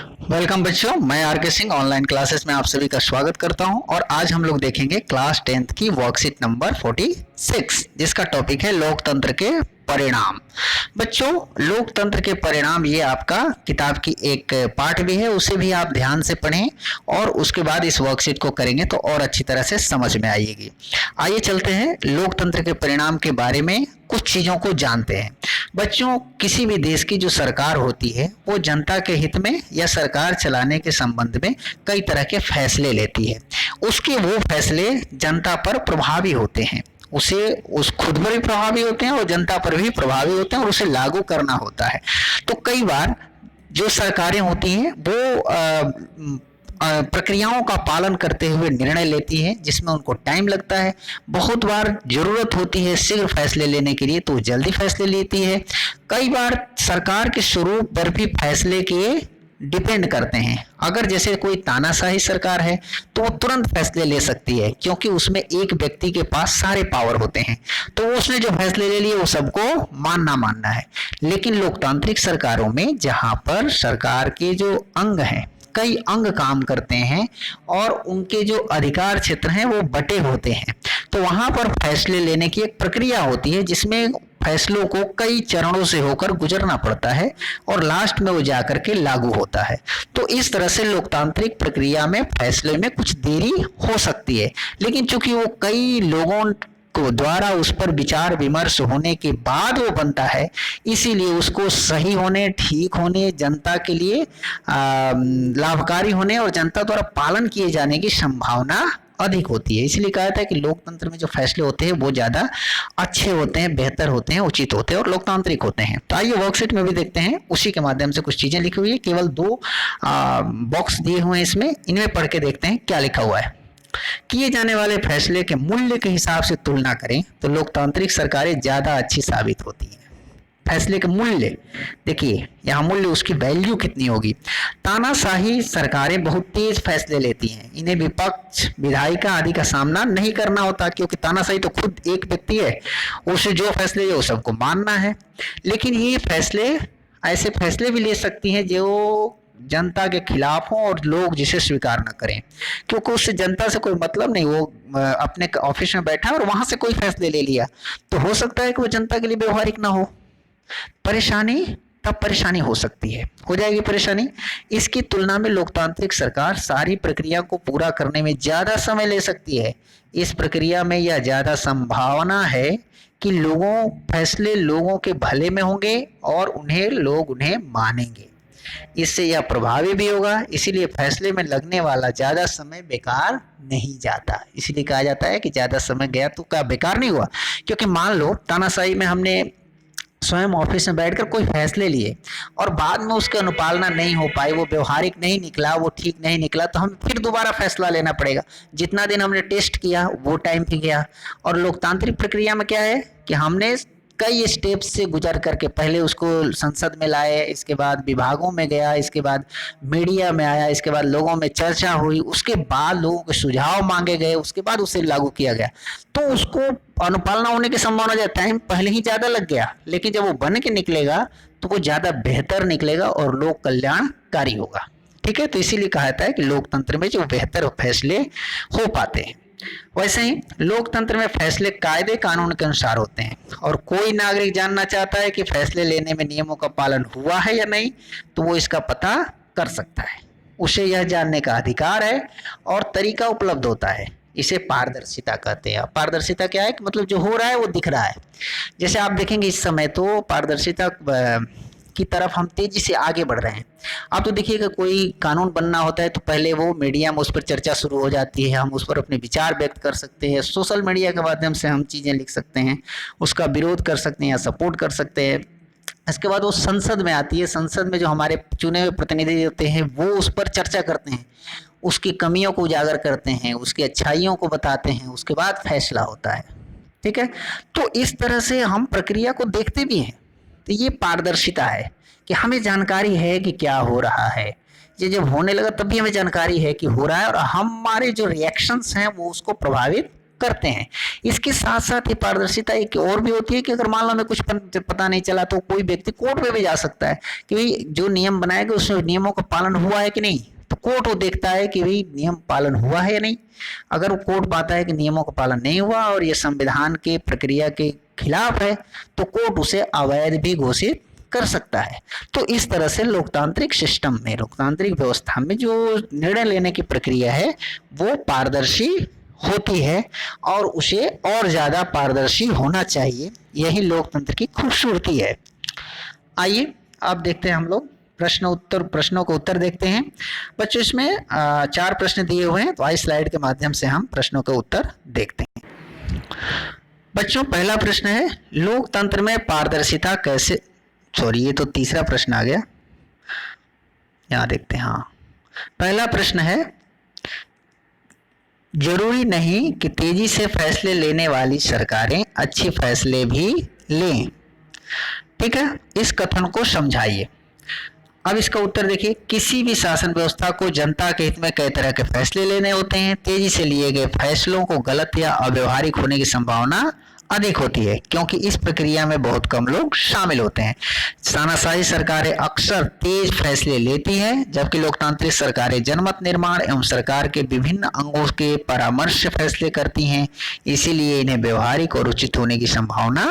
Welcome बच्चों, मैं are के सिंह ऑनलाइन क्लासेस में आप सभी का स्वागत करता हूं। और आज हम लोग देखेंगे क्लास 10th की वर्कशीट नंबर 46, जिसका टॉपिक है लोकतंत्र के परिणाम। बच्चों, लोकतंत्र के परिणाम ये आपका किताब की एक पार्ट भी है, उसे भी आप ध्यान से पढ़ें और उसके बाद इस वर्कशीट को करेंगे तो और अच्छी तरह से समझ में आएगी। आइए चलते हैं लोकतंत्र के परिणाम के बारे में कुछ चीजों को जानते हैं। बच्चों, किसी भी देश की जो सरकार होती है वो जनता के हित में या सरकार चलाने के संबंध में कई तरह के फैसले लेती है। उसके वो फैसले जनता पर प्रभावी होते हैं, उस खुद पर भी प्रभावी होते हैं और जनता पर भी प्रभावी होते हैं और उसे लागू करना होता है। तो कई बार जो सरकारें होती हैं वो प्रक्रियाओं का पालन करते हुए निर्णय लेती है, जिसमें उनको टाइम लगता है। बहुत बार जरूरत होती है शीघ्र फैसले लेने के लिए तो जल्दी फैसले लेती है। कई बार सरकार के स्वरूप पर भी फैसले के डिपेंड करते हैं। अगर जैसे कोई तानाशाही सरकार है तो वो तुरंत फैसले ले सकती है, क्योंकि उसमें एक व्यक्ति के पास सारे पावर होते हैं, तो उसने जो फैसले ले लिए वो सबको मानना है। लेकिन लोकतांत्रिक सरकारों में जहां पर सरकार के जो अंग हैं, कई अंग काम करते हैं और उनके जो अधिकार क्षेत्र हैं वो बटे होते हैं, तो वहां पर फैसले लेने की एक प्रक्रिया होती है, जिसमें फैसलों को कई चरणों से होकर गुजरना पड़ता है और लास्ट में वो जाकर के लागू होता है। तो इस तरह से लोकतांत्रिक प्रक्रिया में फैसले में कुछ देरी हो सकती है, लेकिन चूंकि वो कई लोगों को द्वारा उस पर विचार विमर्श होने के बाद वो बनता है, इसीलिए उसको सही होने, ठीक होने, जनता के लिए लाभकारी होने और जनता द्वारा पालन किए जाने की संभावना अधिक होती है। इसलिए कहा जाता है कि लोकतंत्र में जो फैसले होते हैं वो ज्यादा अच्छे होते हैं, बेहतर होते हैं, उचित होते हैं और लोकतांत्रिक होते हैं। तो आइए वर्कशीट में भी देखते हैं, उसी के माध्यम से कुछ चीजें लिखी हुई है। केवल 2 बॉक्स दिए हुए हैं इसमें, इनमें पढ़ के देखते हैं क्या लिखा हुआ है। किए जाने वाले फैसले के मूल्य के हिसाब से तुलना करें तो लोकतांत्रिक सरकारें ज्यादा अच्छी साबित होती हैं। फैसले के मूल्य देखिए, यहाँ मूल्य उसकी वैल्यू कितनी होगी। तानाशाही सरकारें बहुत तेज फैसले लेती हैं, इन्हें विपक्ष, विधायिका आदि का सामना नहीं करना होता, क्योंकि तानाशाही तो खुद एक व्यक्ति है, उसे जो फैसले वो सबको मानना है। लेकिन ये फैसले, ऐसे फैसले भी ले सकती हैं जो जनता के खिलाफ हो और लोग जिसे स्वीकार न करें, क्योंकि उससे जनता से कोई मतलब नहीं। वो अपने ऑफिस में बैठा और वहां से कोई फैसले ले लिया, तो हो सकता है कि वो जनता के लिए व्यवहारिक ना हो। परेशानी, तब परेशानी हो सकती है, हो जाएगी परेशानी। इसकी तुलना में लोकतांत्रिक सरकार सारी प्रक्रिया को पूरा करने में ज्यादा समय ले सकती है। इस प्रक्रिया में यह ज्यादा संभावना है कि फैसले लोगों के भले में होंगे और लोग उन्हें मानेंगे। इससे यह प्रभावी भी होगा, इसीलिए फैसले में लगने वाला ज्यादा समय बेकार नहीं जाता। इसीलिए कहा जाता है कि ज्यादा समय गया तो क्या बेकार नहीं हुआ। क्योंकि मान लो तानाशाही में हमने स्वयं ऑफिस में बैठकर कोई फैसले लिए और बाद में उसकी अनुपालना नहीं हो पाई, वो व्यवहारिक नहीं निकला, वो ठीक नहीं निकला, तो हम फिर दोबारा फैसला लेना पड़ेगा। जितना दिन हमने टेस्ट किया वो टाइम भी गया। और लोकतांत्रिक प्रक्रिया में क्या है कि हमने कई स्टेप्स से गुजर करके पहले उसको संसद में लाए, इसके बाद विभागों में गया, इसके बाद मीडिया में आया, इसके बाद लोगों में चर्चा हुई, उसके बाद लोगों के सुझाव मांगे गए, उसके बाद उसे लागू किया गया। तो उसको अनुपालना होने की संभावना, टाइम पहले ही ज्यादा लग गया, लेकिन जब वो बन के निकलेगा तो वो ज्यादा बेहतर निकलेगा और लोक कल्याणकारी होगा। ठीक है, तो इसीलिए कहा जाता है कि लोकतंत्र में जो बेहतर फैसले हो पाते हैं। वैसे ही लोकतंत्र में फैसले कायदे कानून के अनुसार होते हैं, और कोई नागरिक जानना चाहता है कि फैसले लेने में नियमों का पालन हुआ है या नहीं, तो वो इसका पता कर सकता है। उसे यह जानने का अधिकार है और तरीका उपलब्ध होता है। इसे पारदर्शिता कहते हैं। पारदर्शिता क्या है कि मतलब जो हो रहा है वो दिख रहा है। जैसे आप देखेंगे इस समय तो पारदर्शिता की तरफ हम तेजी से आगे बढ़ रहे हैं। आप तो देखिएगा, कोई कानून बनना होता है तो पहले वो मीडिया में उस पर चर्चा शुरू हो जाती है, हम उस पर अपने विचार व्यक्त कर सकते हैं, सोशल मीडिया के माध्यम से हम चीज़ें लिख सकते हैं, उसका विरोध कर सकते हैं या सपोर्ट कर सकते हैं। इसके बाद वो संसद में आती है, संसद में जो हमारे चुने हुए प्रतिनिधि होते हैं वो उस पर चर्चा करते हैं, उसकी कमियों को उजागर करते हैं, उसकी अच्छाइयों को बताते हैं, उसके बाद फैसला होता है। ठीक है, तो इस तरह से हम प्रक्रिया को देखते भी हैं। तो ये पारदर्शिता है कि हमें जानकारी है कि क्या हो रहा है। ये जब होने लगा तब भी हमें जानकारी है कि हो रहा है, और हमारे जो रिएक्शंस हैं वो उसको प्रभावित करते हैं। इसके साथ साथ ये पारदर्शिता एक और भी होती है कि अगर मान लो हमें कुछ पता नहीं चला तो कोई व्यक्ति कोर्ट में भी जा सकता है कि भाई जो नियम बनाए गए उसमें नियमों का पालन हुआ है कि नहीं। तो कोर्ट वो देखता है कि भाई नियम पालन हुआ है या नहीं। अगर वो कोर्ट पाता है कि नियमों का पालन नहीं हुआ और ये संविधान के प्रक्रिया के खिलाफ है तो कोर्ट उसे अवैध भी घोषित कर सकता है। तो इस तरह से लोकतांत्रिक सिस्टम में, लोकतांत्रिक व्यवस्था में जो निर्णय लेने की प्रक्रिया है वो पारदर्शी होती है और उसे और ज्यादा पारदर्शी होना चाहिए। यही लोकतंत्र की खूबसूरती है। आइए अब देखते हैं हम लोग प्रश्नों को उत्तर देखते हैं। बच्चों इसमें 4 प्रश्न दिए हुए हैं, तो आई स्लाइड के माध्यम से हम प्रश्नों का उत्तर देखते हैं। बच्चों पहला प्रश्न है, लोकतंत्र में पारदर्शिता कैसे, ये तो तीसरा प्रश्न आ गया, यहां देखते हैं। हाँ, पहला प्रश्न है, जरूरी नहीं कि तेजी से फैसले लेने वाली सरकारें अच्छे फैसले भी लें। ठीक है, इस कथन को समझाइए। अब इसका उत्तर देखिए, किसी भी शासन व्यवस्था को जनता के हित में कई तरह के फैसले लेने होते हैं। तेजी से लिए गए फैसलों को गलत या अव्यवहारिक होने की संभावना अधिक होती है क्योंकि इस प्रक्रिया में बहुत कम लोग शामिल होते हैं। तानाशाही सरकारें अक्सर तेज फैसले लेती हैं जबकि लोकतांत्रिक सरकारें जनमत निर्माण एवं सरकार के विभिन्न अंगों के परामर्श से फैसले करती हैं। इसीलिए इन्हें व्यवहारिक और उचित होने की संभावना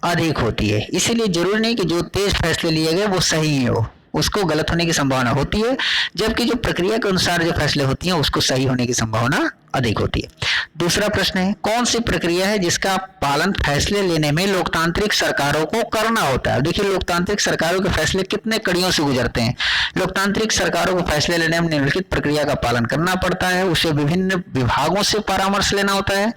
अधिक होती है। इसीलिए जरूरी नहीं कि जो तेज फैसले लिए गए वो सही हो, उसको गलत होने की संभावना होती है, जबकि जो प्रक्रिया के अनुसार जो फैसले होती हैं उसको सही होने की संभावना अधिक होती है। दूसरा प्रश्न है, कौन सी प्रक्रिया है जिसका पालन फैसले लेने में लोकतांत्रिक सरकारों को करना होता है। देखिए, लोकतांत्रिक सरकारों के फैसले कितने कड़ियों से गुजरते हैं। लोकतांत्रिक सरकारों को फैसले लेने में निम्नलिखित प्रक्रिया का पालन करना पड़ता है। उसे विभिन्न विभागों से परामर्श लेना होता है,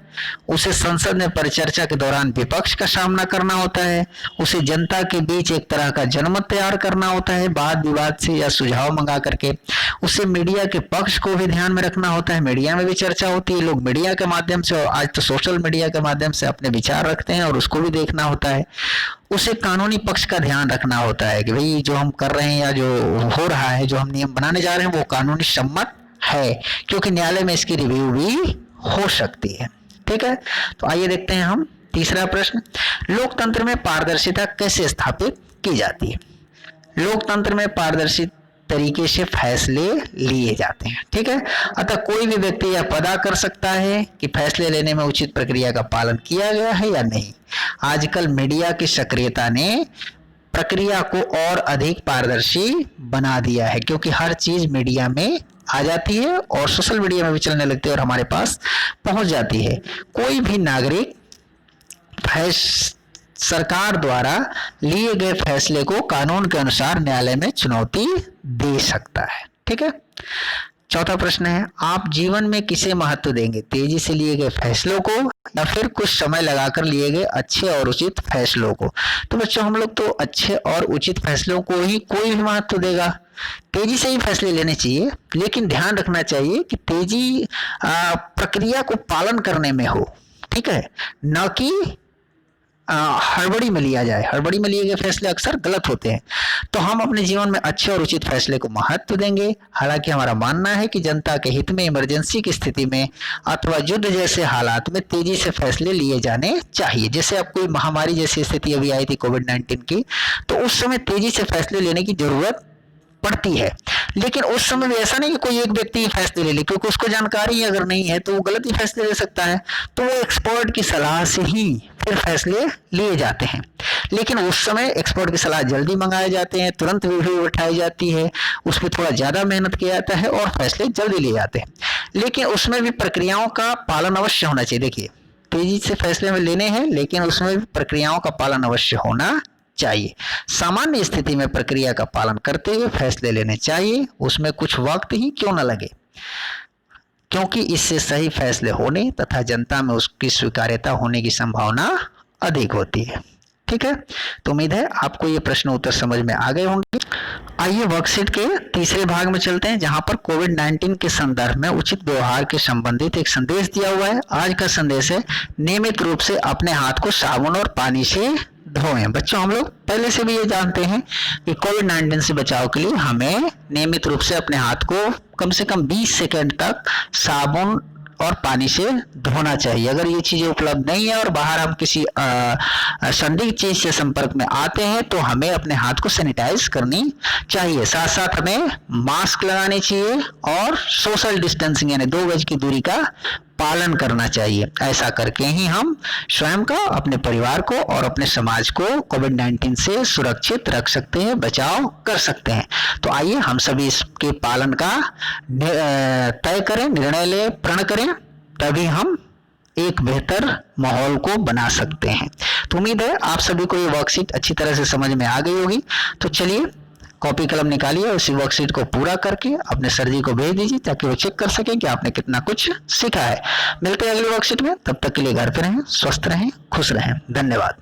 उसे संसद में परिचर्चा के दौरान विपक्ष का सामना करना होता है, उसे जनता के बीच एक तरह का जनमत तैयार करना होता है वाद विवाद से या सुझाव मंगा करके, उसे मीडिया के पक्ष को भी ध्यान में रखना होता है, मीडिया में भी चर्चा होती है, लोग मीडिया के माध्यम से, आज तो सोशल मीडिया के माध्यम से अपने विचार रखते हैं और उसको भी देखना होता है, उसे कानूनी पक्ष का ध्यान रखना होता है कि भाई जो हम कर रहे हैं या जो हो रहा है, जो हम नियम बनाने जा रहे हैं वो कानूनी सम्मत है, क्योंकि न्यायालय में इसकी रिव्यू भी हो सकती है। ठीक है, तो आइए देखते हैं हम तीसरा प्रश्न, लोकतंत्र में पारदर्शिता कैसे स्थापित की जाती है। लोकतंत्र में पारदर्शी तरीके से फैसले लिए जाते हैं। ठीक है, अतः कोई भी व्यक्ति यह पता कर सकता है कि फैसले लेने में उचित प्रक्रिया का पालन किया गया है या नहीं। आजकल मीडिया की सक्रियता ने प्रक्रिया को और अधिक पारदर्शी बना दिया है क्योंकि हर चीज मीडिया में आ जाती है और सोशल मीडिया में भी चलने लगती है और हमारे पास पहुंच जाती है। कोई भी नागरिक सरकार द्वारा लिए गए फैसले को कानून के अनुसार न्यायालय में चुनौती दे सकता है। ठीक है, चौथा प्रश्न है, आप जीवन में किसे महत्व देंगे, तेजी से लिए गए फैसलों को या फिर कुछ समय लगाकर लिए गए अच्छे और उचित फैसलों को। तो बच्चों हम लोग तो अच्छे और उचित फैसलों को ही कोई भी महत्व देगा। तेजी से ही फैसले लेने चाहिए, लेकिन ध्यान रखना चाहिए कि तेजी प्रक्रिया को पालन करने में हो। ठीक है, न कि हड़बड़ी में लिया जाए। हड़बड़ी में लिए गए फैसले अक्सर गलत होते हैं। तो हम अपने जीवन में अच्छे और उचित फैसले को महत्व देंगे। हालांकि हमारा मानना है कि जनता के हित में इमरजेंसी की स्थिति में अथवा युद्ध जैसे हालात में तेजी से फैसले लिए जाने चाहिए। जैसे अब कोई महामारी जैसी स्थिति अभी आई थी कोविड-19 की, तो उस समय तेजी से फैसले लेने की जरूरत पड़ती है, लेकिन उस समय भी ऐसा नहीं कि कोई एक व्यक्ति फैसले ले ले, क्योंकि उसको जानकारी अगर नहीं है तो वो गलत ही फैसले ले सकता है। तो वो एक्सपर्ट की सलाह से ही फिर फैसले लिए जाते हैं, लेकिन उस समय एक्सपर्ट की सलाह जल्दी मंगाए जाते हैं, तुरंत वीडियो उठाई जाती है, उस पर थोड़ा ज्यादा मेहनत किया जाता है और फैसले जल्दी लिए जाते हैं। लेकिन उसमें भी प्रक्रियाओं का पालन अवश्य होना चाहिए। देखिए, तेजी से फैसले में लेने हैं, लेकिन उसमें भी प्रक्रियाओं का पालन अवश्य होना चाहिए। सामान्य स्थिति में प्रक्रिया का पालन करते हुए फैसले लेने चाहिए, उसमें कुछ वक्त ही क्यों न लगे, क्योंकि इससे सही फैसले होने तथा जनता में उसकी स्वीकार्यता होने की संभावना अधिक होती है। ठीक है, तो उम्मीद है आपको ये प्रश्न उत्तर समझ में आ गए होंगे। आइए वर्कशीट के तीसरे भाग में चलते हैं, जहां पर कोविड-19 के संदर्भ में उचित व्यवहार के संबंधित एक संदेश दिया हुआ है। आज का संदेश है, नियमित रूप से अपने हाथ को साबुन और पानी से धोएं। बच्चों हम लोग पहले से भी ये जानते हैं कि कोविड-19 से बचाव के लिए हमें नियमित रूप से अपने हाथ को कम से कम 20 सेकंड तक साबुन और पानी से धोना चाहिए। अगर ये चीजें उपलब्ध नहीं है और बाहर हम किसी संदिग्ध चीज से संपर्क में आते हैं तो हमें अपने हाथ को सैनिटाइज करनी चाहिए। साथ साथ हमें मास्क लगाने चाहिए और सोशल डिस्टेंसिंग यानी 2 गज की दूरी का पालन करना चाहिए। ऐसा करके ही हम स्वयं का, अपने परिवार को और अपने समाज को कोविड-19 से सुरक्षित रख सकते हैं, बचाव कर सकते हैं। तो आइए हम सभी इसके पालन का तय करें, निर्णय लें, प्रण करें, तभी हम एक बेहतर माहौल को बना सकते हैं। तो उम्मीद है आप सभी को ये वर्कशीट अच्छी तरह से समझ में आ गई होगी। तो चलिए कॉपी कलम निकालिए और उसी वर्कशीट को पूरा करके अपने सर जी को भेज दीजिए ताकि वो चेक कर सकें कि आपने कितना कुछ सीखा है। मिलते हैं अगली वर्कशीट में, तब तक के लिए घर पे रहें, स्वस्थ रहें, खुश रहें। धन्यवाद।